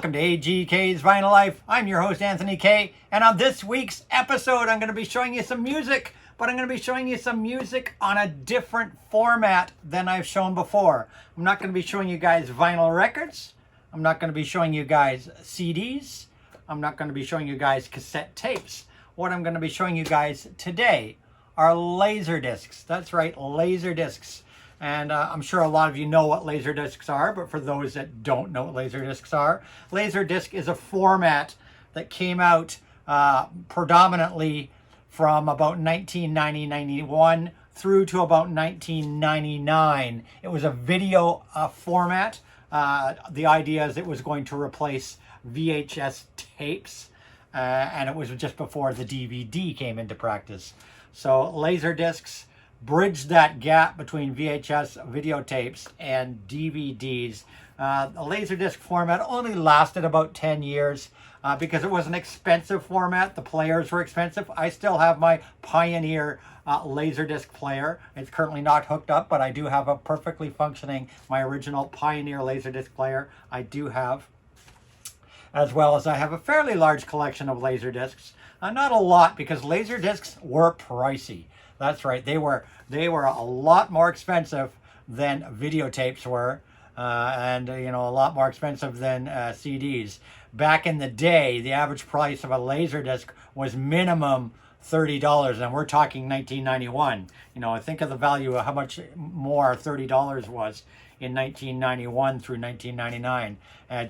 welcome to AGK's Vinyl Life. I'm your host, Anthony K. And on this week's episode, I'm going to be showing you some music, but I'm going to be showing you some music on a different format than I've shown before. I'm not going to be showing you guys vinyl records. I'm not going to be showing you guys CDs. I'm not going to be showing you guys cassette tapes. What I'm going to be showing you guys today are LaserDiscs. That's right, LaserDiscs. And I'm sure a lot of you know what LaserDiscs are, but for those that don't know what LaserDiscs are, LaserDisc is a format that came out predominantly from about 1990-91 through to about 1999. It was a video format. The idea is it was going to replace VHS tapes, and it was just before the DVD came into practice. So LaserDiscs bridged that gap between VHS videotapes and DVDs. The LaserDisc format only lasted about 10 years because it was an expensive format. The players were expensive. I still have my Pioneer LaserDisc player. It's currently not hooked up, but I do have a perfectly functioning, my original Pioneer LaserDisc player. I do have, as well as I have a fairly large collection of LaserDiscs. Not a lot, because LaserDiscs were pricey. That's right, they were a lot more expensive than videotapes were, and a lot more expensive than CDs. Back in the day, the average price of a LaserDisc was minimum $30, and we're talking 1991. Think of the value of how much more $30 was in 1991 through 1999.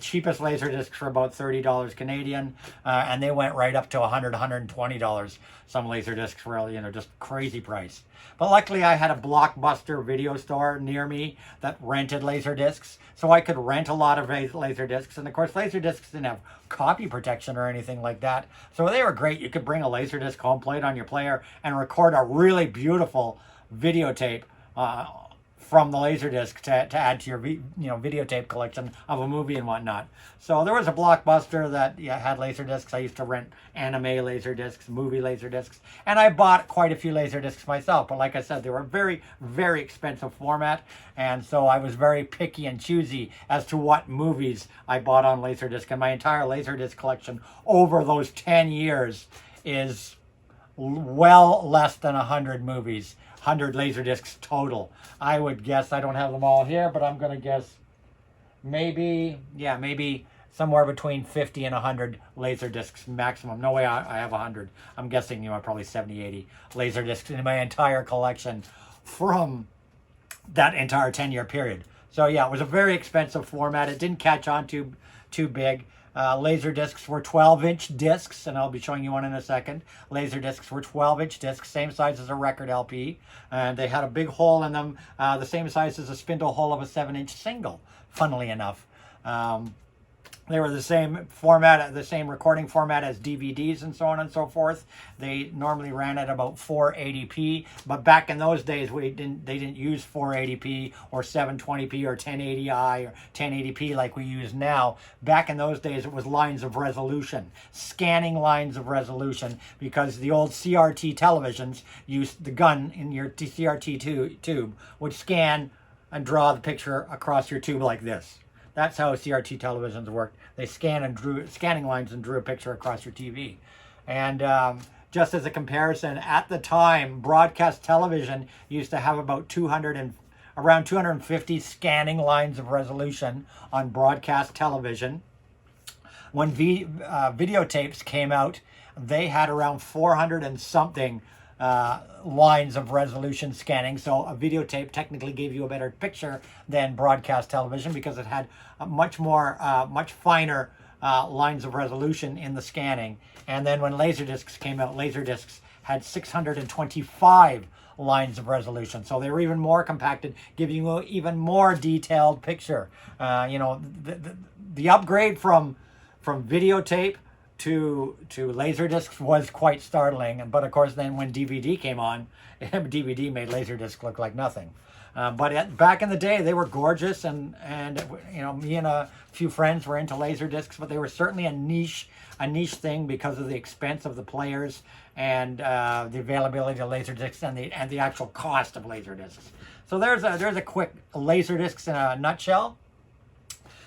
Cheapest LaserDiscs were about $30 Canadian, and they went right up to $100, $120. Some LaserDiscs were, just crazy price. But luckily I had a Blockbuster video store near me that rented LaserDiscs, so I could rent a lot of LaserDiscs. And of course, LaserDiscs didn't have copy protection or anything like that, so they were great. You could bring a LaserDisc home, play it on your player, and record a really beautiful videotape from the LaserDisc to add to your videotape collection of a movie and whatnot. So there was a Blockbuster that had LaserDiscs. I used to rent anime LaserDiscs, movie LaserDiscs, and I bought quite a few LaserDiscs myself. But like I said, they were a very, very expensive format, and so I was very picky and choosy as to what movies I bought on LaserDisc. And my entire LaserDisc collection over those 10 years is well less than 100 movies. 100 LaserDiscs total. I would guess, I don't have them all here, but I'm going to guess maybe somewhere between 50 and 100 LaserDiscs maximum. No way I have 100. I'm guessing, probably 70, 80 LaserDiscs in my entire collection from that entire 10-year period. So yeah, it was a very expensive format. It didn't catch on too big. LaserDiscs were 12-inch discs, and I'll be showing you one in a second. LaserDiscs were 12-inch discs, same size as a record LP, and they had a big hole in them, the same size as a spindle hole of a 7-inch single, funnily enough. They were the same format, the same recording format as DVDs and so on and so forth. They normally ran at about 480p, but back in those days, they didn't use 480p or 720p or 1080i or 1080p like we use now. Back in those days, it was lines of resolution, scanning lines of resolution, because the old CRT televisions used the gun in your CRT tube would scan and draw the picture across your tube like this. That's how CRT televisions worked. They scanning lines and drew a picture across your TV. And just as a comparison, at the time, broadcast television used to have about around 250 scanning lines of resolution on broadcast television. When videotapes came out, they had around 400 and something lines of resolution scanning. So a videotape technically gave you a better picture than broadcast television because it had a much finer lines of resolution in the scanning. And then when LaserDiscs came out, LaserDiscs had 625 lines of resolution. So they were even more compacted, giving you an even more detailed picture. The upgrade from videotape to LaserDiscs was quite startling. But of course, then when DVD came on, DVD made LaserDisc look like nothing. But back in the day, they were gorgeous, and me and a few friends were into LaserDiscs, but they were certainly a niche thing because of the expense of the players and the availability of LaserDiscs and the actual cost of LaserDiscs. So there's a quick LaserDiscs in a nutshell.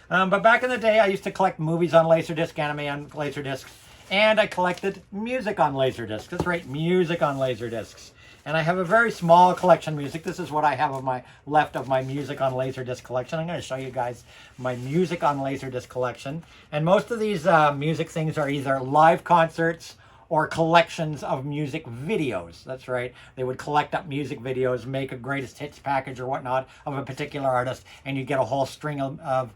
But back in the day, I used to collect movies on LaserDisc, anime on LaserDiscs, and I collected music on LaserDiscs. That's right, music on LaserDiscs. And I have a very small collection of music. This is what I have of my left of my music on LaserDisc collection. I'm going to show you guys my music on LaserDisc collection. And most of these music things are either live concerts or collections of music videos. That's right. They would collect up music videos, make a greatest hits package or whatnot of a particular artist, and you get a whole string of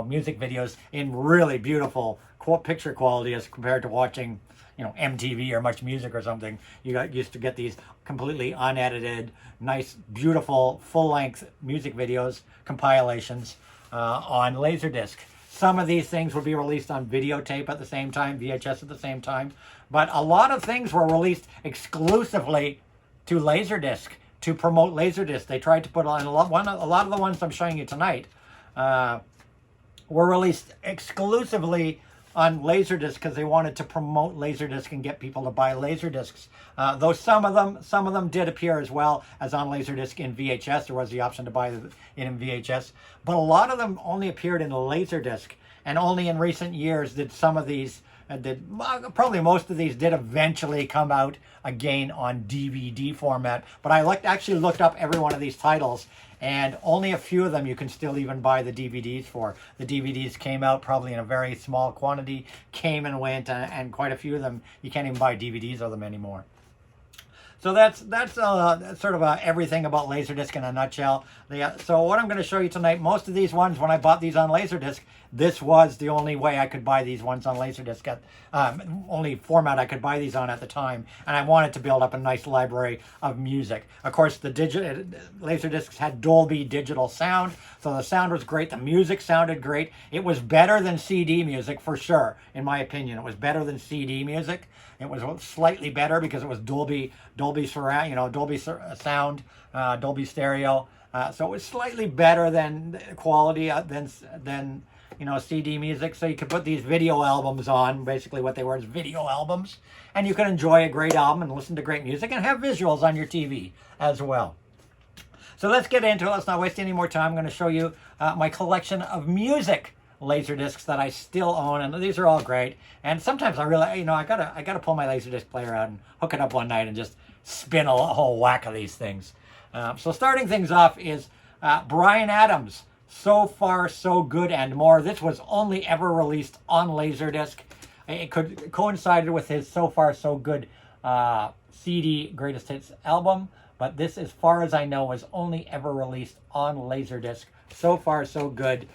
music videos in really beautiful picture quality as compared to watching, MTV or Much Music or something. Used to get these completely unedited, nice, beautiful, full-length music videos, compilations on LaserDisc. Some of these things would be released on videotape at the same time, VHS at the same time. But a lot of things were released exclusively to LaserDisc, to promote LaserDisc. They tried to put on a lot of the ones I'm showing you tonight were released exclusively on LaserDisc because they wanted to promote LaserDisc and get people to buy LaserDiscs. Though some of them did appear as well as on LaserDisc in VHS. There was the option to buy it in VHS, but a lot of them only appeared in LaserDisc, and only in recent years did some of these. Probably most of these did eventually come out again on DVD format. But I actually looked up every one of these titles, and only a few of them you can still even buy the DVDs for. The DVDs came out probably in a very small quantity, came and went, and quite a few of them you can't even buy DVDs of them anymore. So that's sort of everything about LaserDisc in a nutshell. So what I'm going to show you tonight, most of these ones, when I bought these on LaserDisc, this was the only way I could buy these ones on LaserDisc, only format I could buy these on at the time. And I wanted to build up a nice library of music. Of course, the LaserDiscs had Dolby digital sound, so the sound was great. The music sounded great. It was better than CD music for sure, in my opinion. It was better than CD music. It was slightly better because it was Dolby surround, Dolby sound, Dolby stereo. So it was slightly better than quality than CD music. So you could put these video albums on. Basically, what they were is video albums, and you could enjoy a great album and listen to great music and have visuals on your TV as well. So let's get into it. Let's not waste any more time. I'm going to show you my collection of music LaserDiscs that I still own, and these are all great. And sometimes I really, I gotta pull my LaserDisc player out and hook it up one night and just spin a whole whack of these things. So starting things off is Bryan Adams, So Far So Good and More. This was only ever released on LaserDisc. It coincided with his So Far So Good CD Greatest Hits album, but this, as far as I know, was only ever released on LaserDisc. So Far So Good.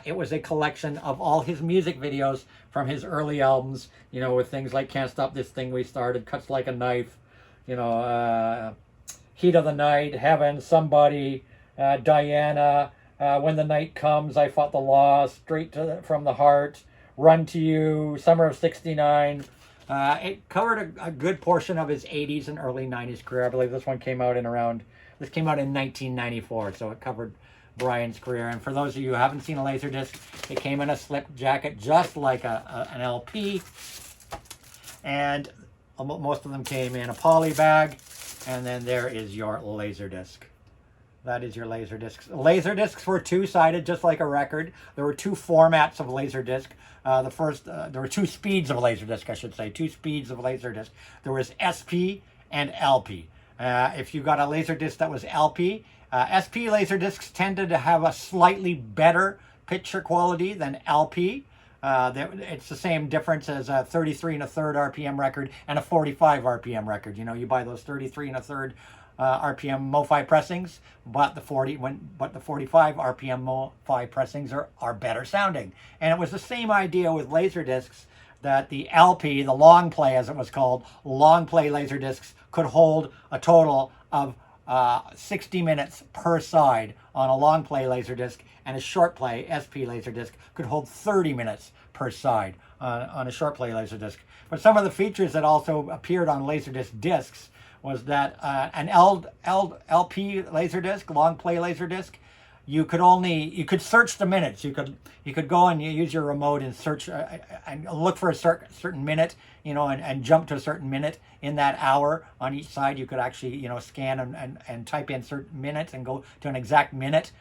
It was a collection of all his music videos from his early albums, with things like Can't Stop This Thing We Started, Cuts Like a Knife, Heat of the Night, Heaven, Somebody, Diana, When the Night Comes, I Fought the Law, Straight from the Heart, Run to You, Summer of '69. It covered a good portion of his 80s and early 90s career. I believe this one came out in 1994, so it covered Bryan's career. And for those of you who haven't seen a LaserDisc, it came in a slip jacket just like an LP, and most of them came in a poly bag. And then there is your LaserDisc. That is your LaserDiscs. LaserDiscs were two-sided, just like a record. There were two formats of LaserDisc. There were two speeds of LaserDisc, I should say. Two speeds of LaserDisc. There was SP and LP. If you got a LaserDisc that was LP, SP LaserDiscs tended to have a slightly better picture quality than LP. It's the same difference as a 33 1/3 RPM record and a 45 RPM record. You buy those 33 1/3 RPM MoFi pressings, but the 45 RPM MoFi pressings are better sounding. And it was the same idea with LaserDiscs, that the LP, the long play as it was called, long play LaserDiscs could hold a total of 60 minutes per side on a long play LaserDisc, and a short play SP LaserDisc could hold 30 minutes per side on a short play LaserDisc. But some of the features that also appeared on LaserDisc discs was that an LP LaserDisc, long play LaserDisc, you could search the minutes. You could go and use your remote and search and look for a certain minute, and jump to a certain minute in that hour on each side. You could actually, scan and type in certain minutes and go to an exact minute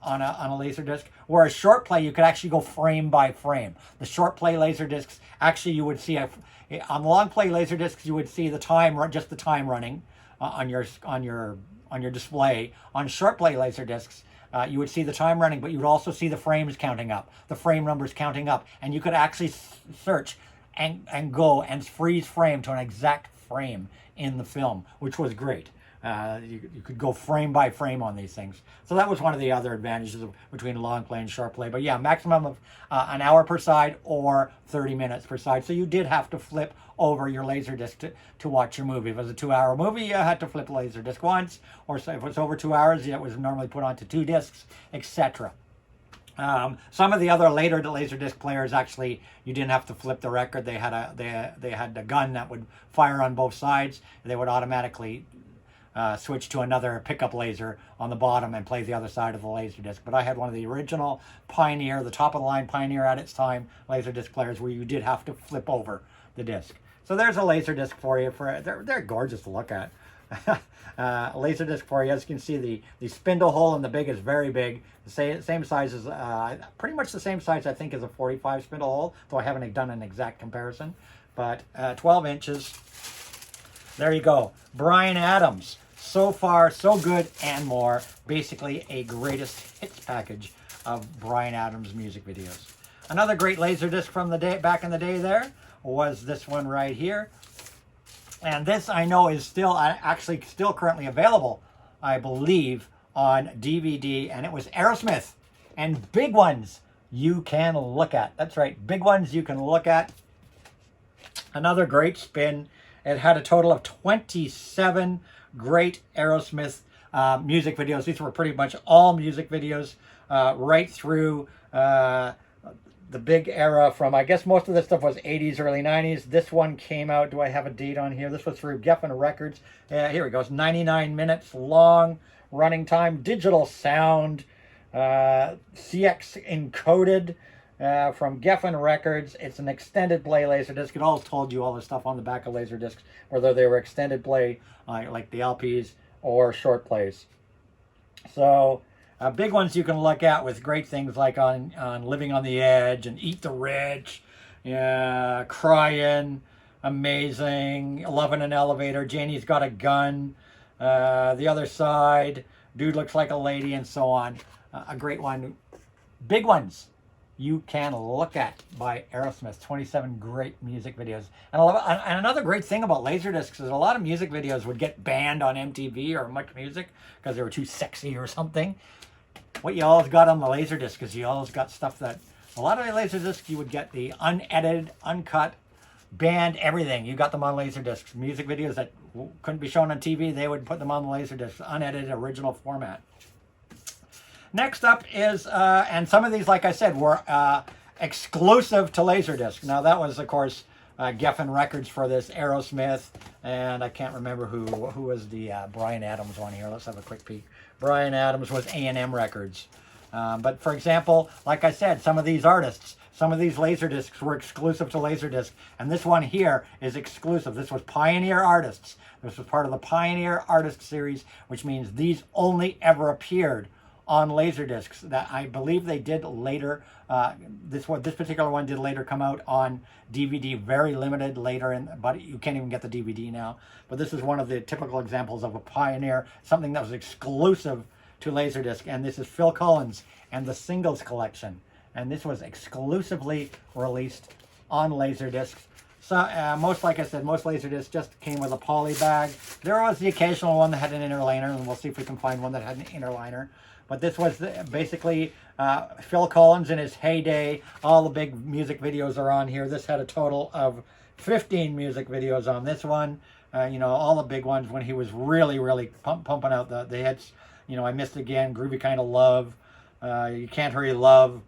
on a LaserDisc. Whereas short play, you could actually go frame by frame. The short play LaserDiscs, actually you would see, on long play LaserDiscs, you would see the time, just the time running on your display. On short play LaserDiscs, you would see the time running, but you would also see the frames counting up, the frame numbers counting up, and you could actually search and go and freeze frame to an exact frame in the film, which was great. You could go frame by frame on these things. So that was one of the other advantages between long play and short play. But yeah, maximum of an hour per side or 30 minutes per side. So you did have to flip over your LaserDisc to watch your movie. If it was a 2-hour movie, you had to flip LaserDisc once, or if it was over 2 hours, it was normally put onto 2 discs, etc. Some of the other later LaserDisc players, actually, you didn't have to flip the record. They had a gun that would fire on both sides. They would automatically switch to another pickup laser on the bottom and play the other side of the LaserDisc. But I had one of the original Pioneer, the top of the line Pioneer at its time, LaserDisc players, where you did have to flip over the disc. So there's a LaserDisc for you. They're gorgeous to look at. A LaserDisc for you. As you can see, the spindle hole in the big is very big. The same size as, pretty much the same size, I think, as a 45 spindle hole, though I haven't done an exact comparison. But 12 inches. There you go. Bryan Adams. So far, so good, and more. Basically, a greatest hits package of Bryan Adams music videos. Another great LaserDisc from the day back in the day there was this one right here. And this, I know, is still actually still currently available, I believe, on DVD. And it was Aerosmith. And big ones you can look at. That's right, big ones you can look at. Another great spin. It had a total of 27 great Aerosmith music videos. These were pretty much all music videos right through the big era from, I guess most of this stuff was 80s, early 90s. This one came out, do I have a date on here? This was through Geffen Records. Here we go. It's 99 minutes long running time. Digital sound. CX encoded from Geffen Records. It's an extended play LaserDisc. It all told you all the stuff on the back of LaserDiscs, whether they were extended play like the LPs or short plays. So big ones you can look at with great things like on Living on the Edge and Eat the Rich, Crying, Amazing, Love in an Elevator, Janie's Got a Gun, The Other Side, Dude Looks Like a Lady, and so on. A great one. Big ones you can look at by Aerosmith. 27 great music videos. And another great thing about LaserDiscs is a lot of music videos would get banned on MTV or Much Music because they were too sexy or something. What you always got on the LaserDisc is you always got stuff that, a lot of the LaserDiscs you would get the unedited, uncut, banned everything. You got them on LaserDiscs. Music videos that couldn't be shown on TV, they would put them on the LaserDisc, unedited, original format. Next up is, and some of these, like I said, were exclusive to LaserDisc. Now that was, of course, Geffen Records for this, Aerosmith, and I can't remember who was the Bryan Adams one here. Let's have a quick peek. Bryan Adams was A&M Records. But for example, like I said, some of these artists, some of these LaserDiscs were exclusive to LaserDisc, and this one here is exclusive. This was Pioneer Artists. This was part of the Pioneer Artist series, which means these only ever appeared on LaserDiscs. That I believe they did later. This particular one did later come out on DVD, very limited later, but you can't even get the DVD now. But this is one of the typical examples of a Pioneer, something that was exclusive to LaserDisc. And this is Phil Collins and the Singles Collection. And this was exclusively released on LaserDiscs. So like I said, most LaserDiscs just came with a poly bag. There was the occasional one that had an inner liner, and we'll see if we can find one that had an inner liner. But this was basically Phil Collins in his heyday. All the big music videos are on here. This had a total of 15 music videos on this one. All the big ones when he was really, really pumping out the hits. I Missed Again, Groovy Kind of Love, You Can't Hurry Love,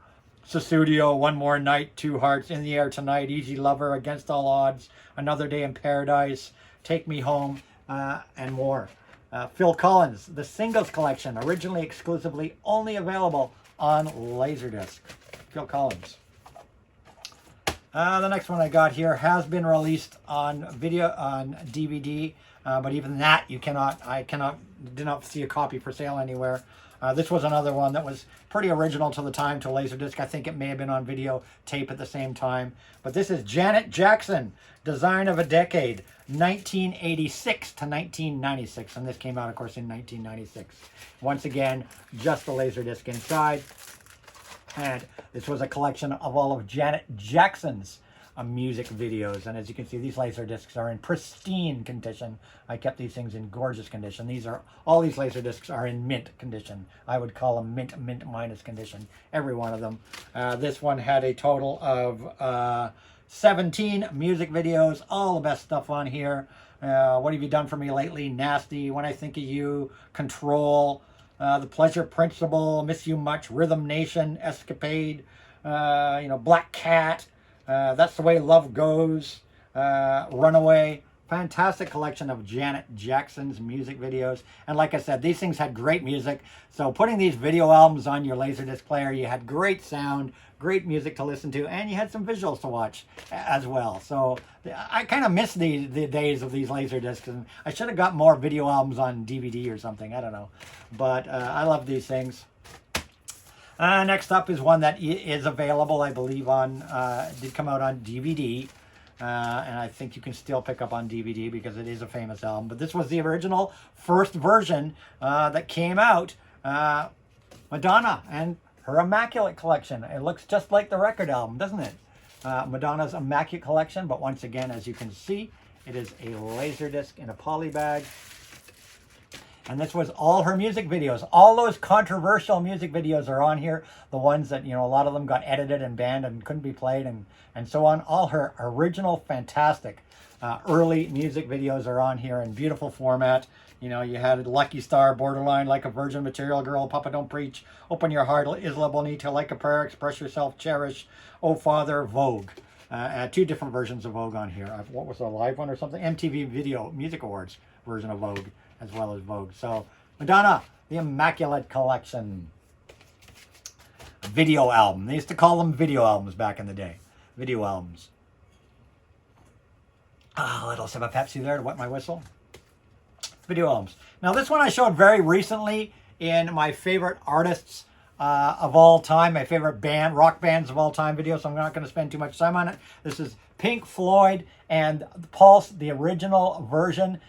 Sussudio, One More Night, Two Hearts, In the Air Tonight, Easy Lover, Against All Odds, Another Day in Paradise, Take Me Home, and more. Phil Collins, the Singles Collection, originally exclusively only available on LaserDisc. Phil Collins. The next one I got here has been released on video, on DVD, but even that did not see a copy for sale anywhere. This was another one that was pretty original to the time, to LaserDisc. I think it may have been on videotape at the same time. But this is Janet Jackson, Design of a Decade, 1986 to 1996. And this came out, of course, in 1996. Once again, just the LaserDisc inside. And this was a collection of all of Janet Jackson's music videos. And as you can see, these LaserDiscs are in pristine condition. I kept these things in gorgeous condition. All these LaserDiscs are in mint condition. I would call them mint minus condition, every one of them. This one had a total of 17 music videos, all the best stuff on here. What Have You Done For Me Lately, Nasty, When I Think of You, Control, The Pleasure Principle, Miss You Much, Rhythm Nation, Escapade, Black Cat, That's the Way Love Goes, Runaway. Fantastic collection of Janet Jackson's music videos. And like I said, these things had great music. So putting these video albums on your LaserDisc player, you had great sound, great music to listen to, and you had some visuals to watch as well. So I kind of miss the days of these LaserDiscs, and I should have got more video albums on DVD or something. I don't know. But I love these things. Next up is one that is available, I believe, did come out on DVD. And I think you can still pick up on DVD because it is a famous album. But this was the original first version that came out. Madonna and her Immaculate Collection. It looks just like the record album, doesn't it? Madonna's Immaculate Collection. But once again, as you can see, it is a LaserDisc in a poly bag. And this was all her music videos. All those controversial music videos are on here. The ones that, a lot of them got edited and banned and couldn't be played and so on. All her original, fantastic early music videos are on here in beautiful format. You had Lucky Star, Borderline, Like a Virgin, Material Girl, Papa Don't Preach, Open Your Heart, Isla Bonita, Like a Prayer, Express Yourself, Cherish, Oh Father, Vogue. Two different versions of Vogue on here. What was the live one or something? MTV Video Music Awards version of Vogue, as well as Vogue. So Madonna, the Immaculate Collection video album. They used to call them video albums back in the day. Video albums. A little sip of Pepsi there to wet my whistle. Video albums. Now this one I showed very recently in my favorite artists of all time, my favorite rock bands of all time video, so I'm not going to spend too much time on it. This is Pink Floyd and Pulse, the original version.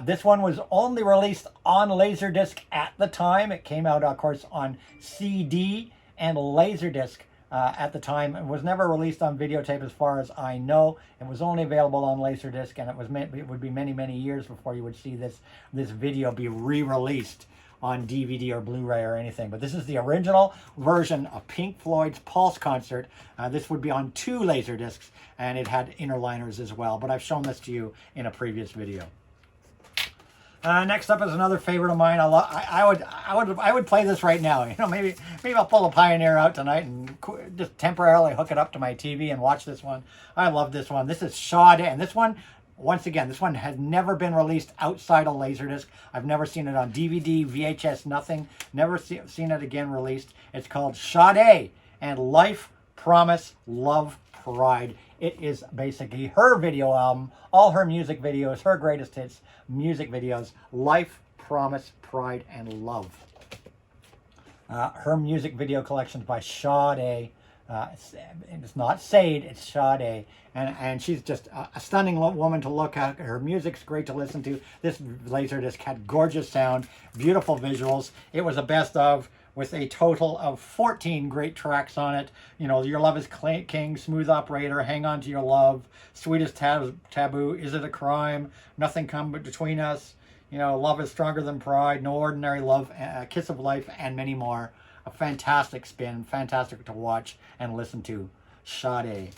This one was only released on LaserDisc at the time. It came out, of course, on CD and LaserDisc at the time. It was never released on videotape as far as I know. It was only available on LaserDisc, and it would be many, many years before you would see this video be re-released on DVD or Blu-ray or anything. But this is the original version of Pink Floyd's Pulse concert. This would be on 2 LaserDiscs, and it had inner liners as well. But I've shown this to you in a previous video. Next up is another favorite of mine. I would play this right now. Maybe I'll pull a Pioneer out tonight and just temporarily hook it up to my TV and watch this one. I love this one. This is Sade, and this one, once again, this one has never been released outside of LaserDisc. I've never seen it on DVD, VHS, nothing. Never seen it again released. It's called Sade and Life, Promise, Love, Pride. It is basically her video album, all her music videos, her greatest hits music videos, Life, Promise, Pride, and Love. Her music video collections by Sade. It's not Sade, it's Sade. And she's just a stunning woman to look at. Her music's great to listen to. This LaserDisc had gorgeous sound, beautiful visuals. It was a best of with a total of 14 great tracks on it. Your Love is King, Smooth Operator, Hang On to Your Love, Sweetest Taboo, Is It a Crime, Nothing Come Between Us, Love is Stronger Than Pride, No Ordinary Love, Kiss of Life, and many more. A fantastic spin, fantastic to watch and listen to. Sade.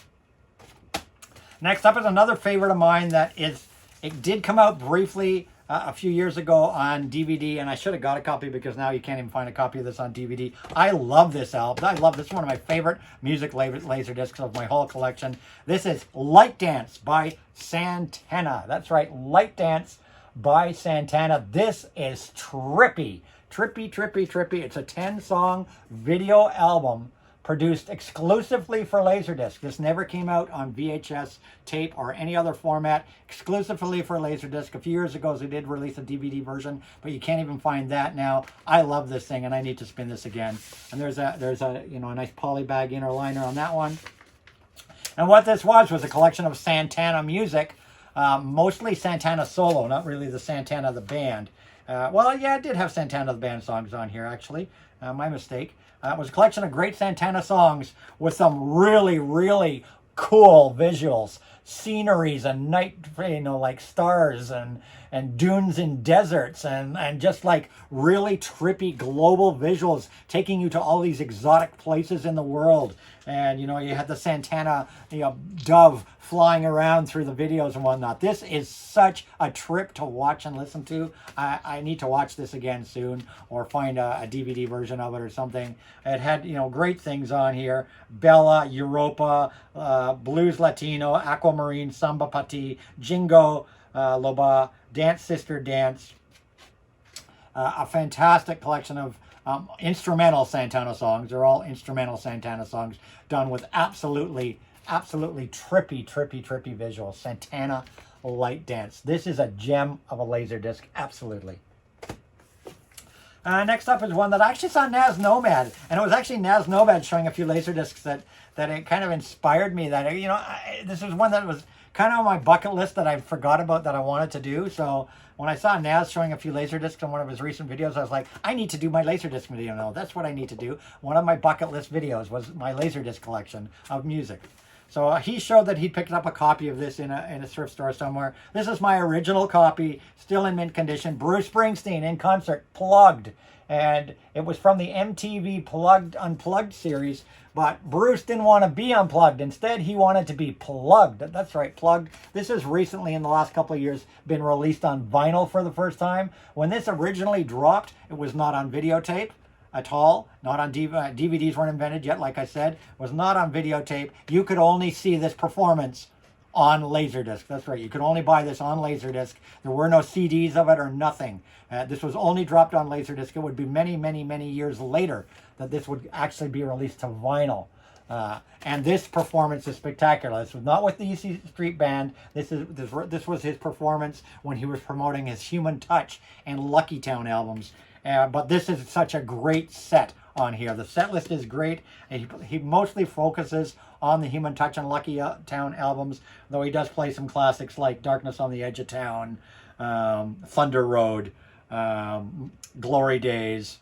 Next up is another favorite of mine it did come out briefly a few years ago on DVD, and I should have got a copy because now you can't even find a copy of this on DVD. I love this album. I love this. One of my favorite music LaserDiscs of my whole collection. This is Light Dance by Santana. That's right, Light Dance by Santana. This is trippy. Trippy. It's a 10-song video album produced exclusively for LaserDisc. This never came out on VHS tape or any other format, exclusively for LaserDisc. A few years ago, they did release a DVD version, but you can't even find that now. I love this thing, and I need to spin this again. And there's a you know, a nice poly bag inner liner on that one. And what this was a collection of Santana music, mostly Santana solo, not really the Santana the band. Well, yeah, it did have Santana the band songs on here, actually. My mistake. It was a collection of great Santana songs with some really, really cool visuals, sceneries and night, you know, like stars and dunes in deserts and just like really trippy global visuals taking you to all these exotic places in the world. And, you know, you had the Santana, you know, dove flying around through the videos and whatnot. This is such a trip to watch and listen to. I need to watch this again soon, or find a DVD version of it or something. It had, you know, great things on here. Bella, Europa, Blues Latino, Aquamarine, Samba Pati, Jingo, Loba, Dance Sister Dance. A fantastic collection of instrumental Santana songs. They're all instrumental Santana songs done with absolutely trippy visuals. Santana Light Dance. This is a gem of a LaserDisc, absolutely. Next up is one that I actually saw Naz Nomad, and it was actually Naz Nomad showing a few LaserDiscs that it kind of inspired me. That, you know, this was one that was kind of on my bucket list that I forgot about that I wanted to do. So when I saw Naz showing a few LaserDiscs on one of his recent videos, I was like, I need to do my LaserDisc video now. That's what I need to do. One of my bucket list videos was my LaserDisc collection of music. So he showed that he picked up a copy of this in a thrift store somewhere. This is my original copy, still in mint condition. Bruce Springsteen in concert, Plugged. And it was from the MTV Plugged Unplugged series, but Bruce didn't want to be unplugged. Instead, he wanted to be plugged. That's right, plugged. This has recently, in the last couple of years, been released on vinyl for the first time. When this originally dropped, it was not on videotape at all. Not on DVDs weren't invented yet, like I said. It was not on videotape. You could only see this performance on LaserDisc. That's right. You could only buy this on LaserDisc. There were no CDs of it or nothing. This was only dropped on LaserDisc. It would be many years later that this would actually be released to vinyl. And this performance is spectacular. This was not with the EC Street Band. This was his performance when he was promoting his Human Touch and Lucky Town albums. But this is such a great set on here. The set list is great. He mostly focuses on the Human Touch and Lucky Town albums, though he does play some classics like Darkness on the Edge of Town, Thunder Road, Glory Days,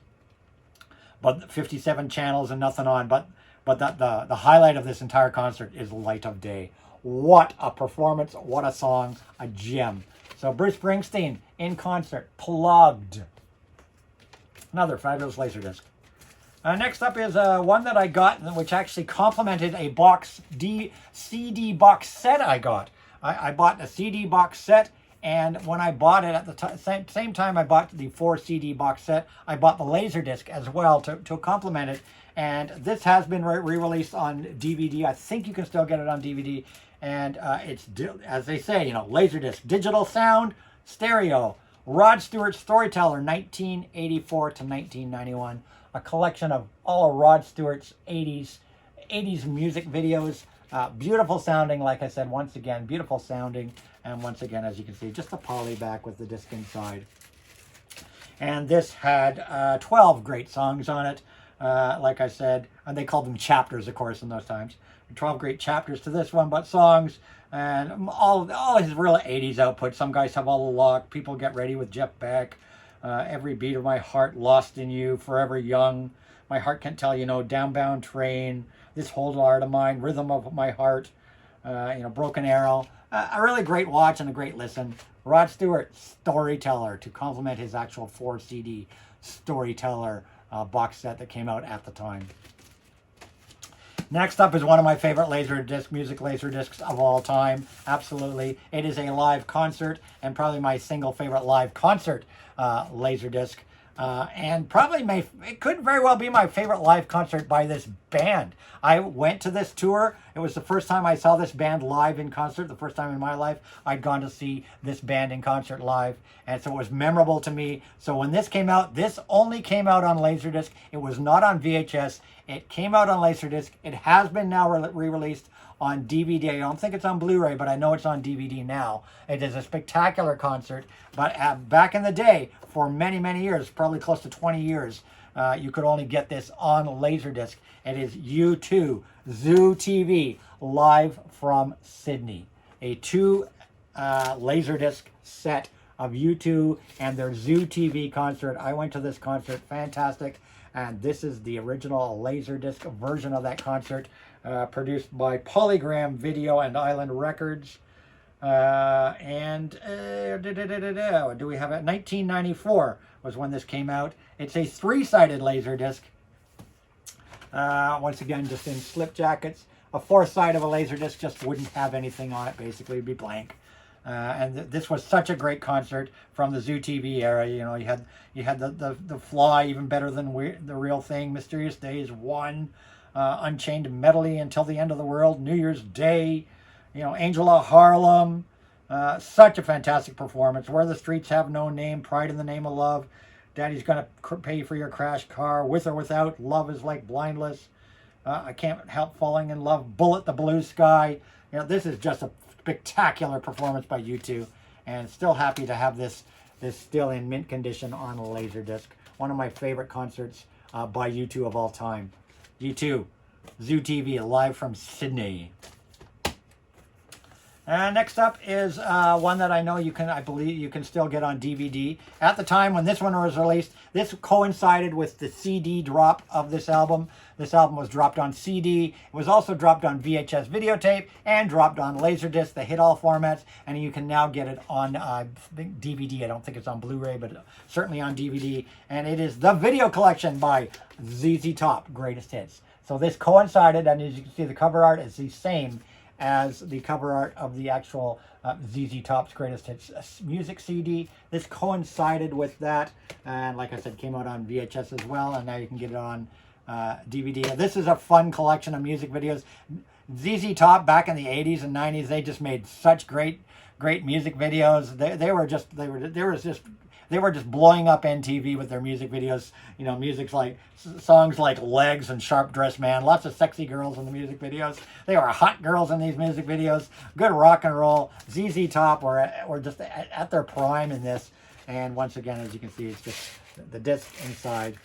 but 57 channels and nothing on. But the highlight of this entire concert is Light of Day. What a performance, what a song, a gem. So Bruce Springsteen in concert, Plugged. Another fabulous LaserDisc. Next up is one that I got, which actually complemented a CD box set I got. I bought a CD box set, and when I bought it at the same time I bought the 4 CD box set, I bought the LaserDisc as well to complement it. And this has been re-released on DVD. I think you can still get it on DVD. And it's, as they say, you know, LaserDisc, digital sound, stereo. Rod Stewart Storyteller, 1984 to 1991. A collection of all of Rod Stewart's 80s music videos. Beautiful sounding, like I said, once again, beautiful sounding. And once again, as you can see, just a poly back with the disc inside. And this had 12 great songs on it, like I said. And they called them chapters, of course, in those times. 12 great chapters to this one, but songs. And all his real 80s output. Some Guys Have All the Luck, People Get Ready with Jeff Beck, Every Beat of My Heart, Lost in You, Forever Young, My Heart Can't Tell You No, Downbound Train, This Whole Heart of Mine, Rhythm of My Heart, Broken Arrow. A really great watch and a great listen. Rod Stewart, Storyteller, to complement his actual 4 CD Storyteller box set that came out at the time. Next up is one of my favorite music LaserDiscs of all time. Absolutely. It is a live concert, and probably my single favorite live concert LaserDisc. And probably it could very well be my favorite live concert by this band. I went to this tour. It was the first time I saw this band live in concert, the first time in my life I'd gone to see this band in concert live. And so it was memorable to me. So when this came out, this only came out on LaserDisc. It was not on VHS. It came out on LaserDisc. It has been now re-released on DVD. I don't think it's on Blu-ray, but I know it's on DVD now. It is a spectacular concert. But back in the day, for many, many years, probably close to 20 years, you could only get this on LaserDisc. It is U2 Zoo TV live from Sydney. A 2 LaserDisc set of U2 and their Zoo TV concert. I went to this concert, fantastic. And this is the original LaserDisc version of that concert, produced by Polygram Video and Island Records. Do we have it? 1994 was when this came out. It's a 3-sided LaserDisc. Once again, just in slip jackets. A 4th side of a LaserDisc just wouldn't have anything on it. Basically, it'd be blank. This was such a great concert from the Zoo TV era. You know, you had the Fly, even better than the Real Thing, Mysterious Days 1, Unchained Medley, Until the End of the World, New Year's Day, you know, Angel of Harlem. Such a fantastic performance. Where the Streets Have No Name, Pride in the Name of Love, Daddy's Gonna Pay for Your Crash Car, With or Without, Love is Like Blindless, I Can't Help Falling in Love, Bullet the Blue Sky. You know, this is just a spectacular performance by U2, and still happy to have this still in mint condition on LaserDisc. One of my favorite concerts by U2 of all time. U2 Zoo TV live from Sydney. Next up is one that I know I believe you can still get on DVD. At the time when this one was released, this coincided with the CD drop of this album. This album was dropped on CD. It was also dropped on VHS videotape and dropped on LaserDisc, the hit all formats, and you can now get it on DVD. I don't think it's on Blu-ray, but certainly on DVD. And it is the video collection by ZZ Top, Greatest Hits. So this coincided, and as you can see, the cover art is the same as the cover art of the actual ZZ Top's Greatest Hits music CD. This coincided with that, and like I said, came out on VHS as well, and now you can get it on DVD. This is a fun collection of music videos. ZZ Top back in the 80s and 90s, they just made such great music videos. They were just blowing up MTV with their music videos. You know, songs like Legs and Sharp Dressed Man. Lots of sexy girls in the music videos. They were hot girls in these music videos. Good rock and roll. ZZ Top were just at their prime in this. And once again, as you can see, it's just the disc inside.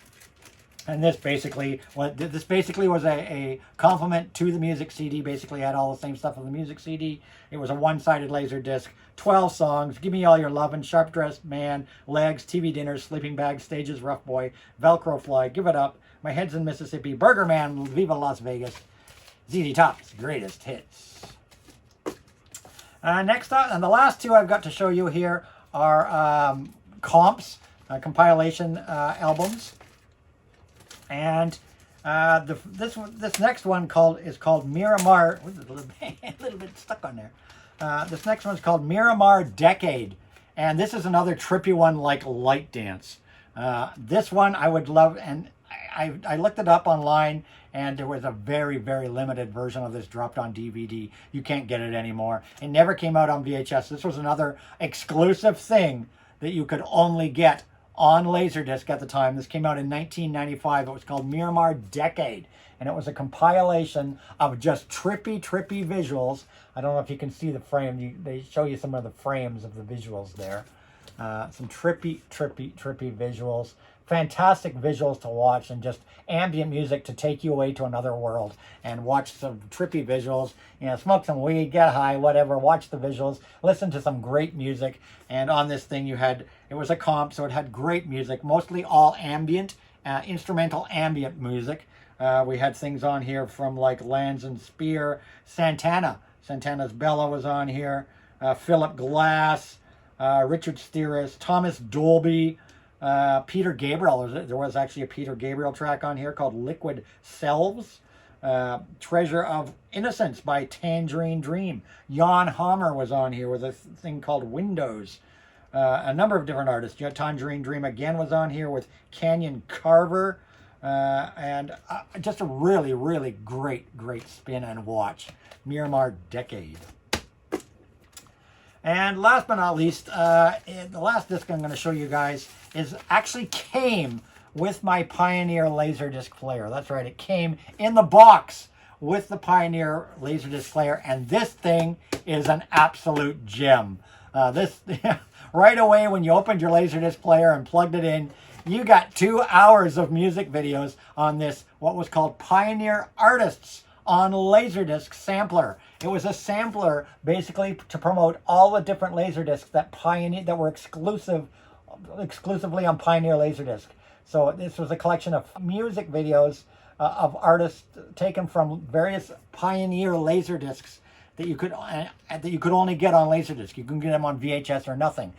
And this basically was a compliment to the music CD. Basically had all the same stuff on the music CD. It was a one-sided laser disc, 12 songs, Give Me All Your Lovin', Sharp Dressed Man, Legs, TV Dinners, Sleeping Bag, Stages, Rough Boy, Velcro Fly, Give It Up, My Head's in Mississippi, Burger Man, Viva Las Vegas, ZZ Top's Greatest Hits. Next up, and the last two I've got to show you here are comps, compilation albums. And this next one is called Miramar. A little bit stuck on there. This next one's called Miramar Decade, and this is another trippy one like Light Dance. This one I would love, and I looked it up online, and there was a very, very limited version of this dropped on DVD. You can't get it anymore. It never came out on VHS. This was another exclusive thing that you could only get on LaserDisc at the time. This came out in 1995. It was called Miramar Decade, and it was a compilation of just trippy visuals. I don't know if you can see the frame. They show you some of the frames of the visuals there. Some trippy visuals. Fantastic visuals to watch, and just ambient music to take you away to another world and watch some trippy visuals. You know, smoke some weed, get high, whatever, watch the visuals, listen to some great music. And on this thing it was a comp, so it had great music, mostly all ambient, instrumental ambient music. We had things on here from like Lands and Spear, Santana's Bella was on here, Philip Glass, Richard Steeris, Thomas Dolby, Peter Gabriel. There was actually a Peter Gabriel track on here called Liquid Selves. Treasure of Innocence by Tangerine Dream. Jan Hammer was on here with a thing called Windows. a number of different artists. You know, Tangerine Dream again was on here with Canyon Carver. And just a really, really great spin and watch. Miramar Decade. And last but not least, the last disc I'm going to show you guys actually came with my Pioneer LaserDisc player. That's right, it came in the box with the Pioneer LaserDisc player, and this thing is an absolute gem. This right away when you opened your LaserDisc player and plugged it in, you got 2 hours of music videos on this, what was called Pioneer Artists on LaserDisc sampler. It was a sampler basically to promote all the different LaserDiscs that were exclusively on Pioneer LaserDisc. So this was a collection of music videos of artists taken from various Pioneer LaserDiscs that you could only get on LaserDisc. You couldn't get them on VHS or nothing.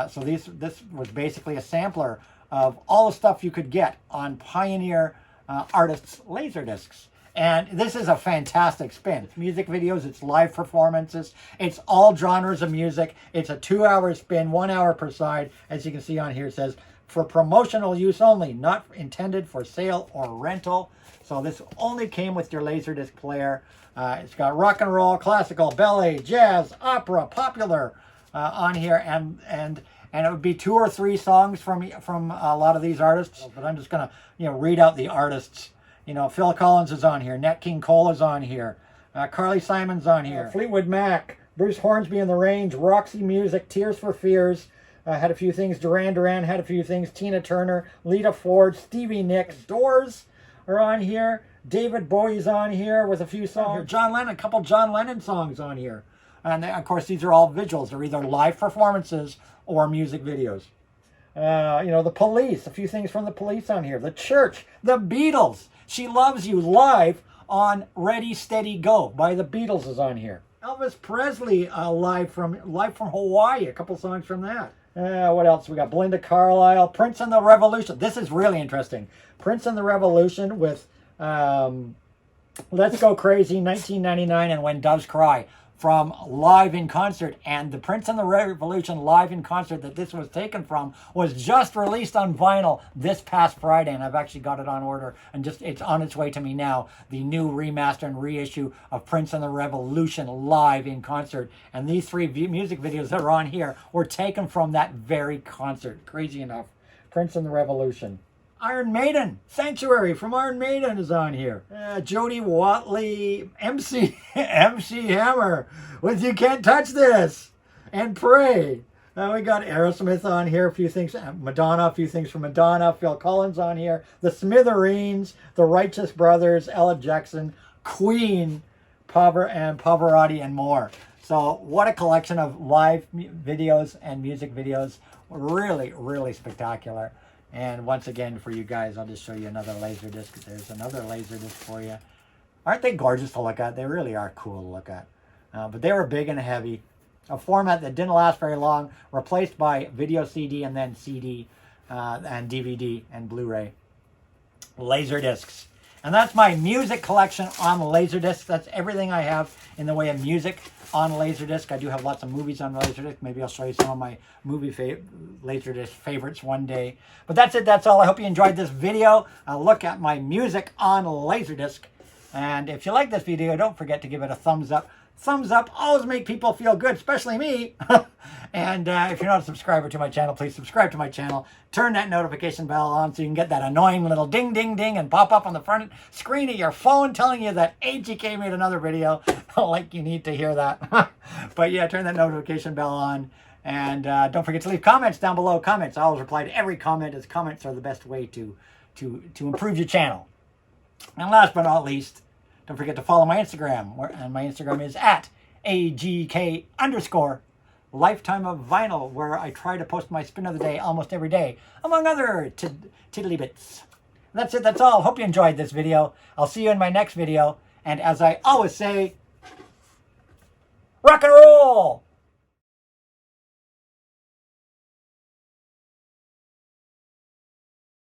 So this was basically a sampler of all the stuff you could get on Pioneer artists' LaserDiscs. And this is a fantastic spin. It's music videos, it's live performances, it's all genres of music. It's a 2-hour spin, 1 hour per side. As you can see on here, it says, for promotional use only, not intended for sale or rental. So this only came with your LaserDisc player. It's got rock and roll, classical, ballet, jazz, opera, popular on here, and it would be 2 or 3 songs from a lot of these artists. But I'm just gonna read out the artists. Phil Collins is on here, Nat King Cole is on here, Carly Simon's on here, Fleetwood Mac, Bruce Hornsby and the Range, Roxy Music, Tears for Fears, had a few things, Duran Duran had a few things, Tina Turner, Lita Ford, Stevie Nicks, Doors are on here, David Bowie's on here with a few songs, John Lennon, a couple John Lennon songs on here. And of course, these are all visuals. They're either live performances or music videos. The Police, a few things from the Police on here. The Church, the Beatles, She Loves You live on Ready, Steady, Go by the Beatles is on here. Elvis Presley live from Hawaii, a couple songs from that. What else? We got Belinda Carlisle, Prince and the Revolution. This is really interesting. Prince and the Revolution with Let's Go Crazy, 1999, and When Doves Cry from live in concert. And the Prince and the Revolution live in concert that this was taken from was just released on vinyl this past Friday, and I've actually got it on order, and it's on its way to me now. The new remaster and reissue of Prince and the Revolution live in concert. And these 3 music videos that are on here were taken from that very concert. Crazy enough. Prince and the Revolution. Iron Maiden, Sanctuary from Iron Maiden is on here. Jody Watley, MC Hammer with You Can't Touch This, and Pray. We got Aerosmith on here, a few things, Madonna, a few things from Madonna, Phil Collins on here, The Smithereens, The Righteous Brothers, Ella Jackson, Queen, Pavarotti, and more. So what a collection of live videos and music videos. Really, really spectacular. And once again, for you guys, I'll just show you another LaserDisc. There's another LaserDisc for you. Aren't they gorgeous to look at? They really are cool to look at. But they were big and heavy. A format that didn't last very long, replaced by video CD and then CD and DVD and Blu-ray. LaserDiscs. And that's my music collection on LaserDisc. That's everything I have in the way of music on LaserDisc. I do have lots of movies on LaserDisc. Maybe I'll show you some of my movie LaserDisc favorites one day. But that's it. That's all. I hope you enjoyed this video. A look at my music on LaserDisc. And if you like this video, don't forget to give it a thumbs up. Thumbs up always make people feel good, especially me. And if you're not a subscriber to my channel, please subscribe to my channel. Turn that notification bell on so you can get that annoying little ding, ding, ding and pop up on the front screen of your phone telling you that AGK made another video. Like you need to hear that. But yeah, turn that notification bell on. And don't forget to leave comments down below. Comments. I always reply to every comment, as comments are the best way to improve your channel. And last but not least, don't forget to follow my Instagram, and my Instagram is at AGK_Lifetime of Vinyl, where I try to post my spin of the day almost every day, among other tiddly bits. That's it, that's all. Hope you enjoyed this video. I'll see you in my next video, and as I always say, rock and roll!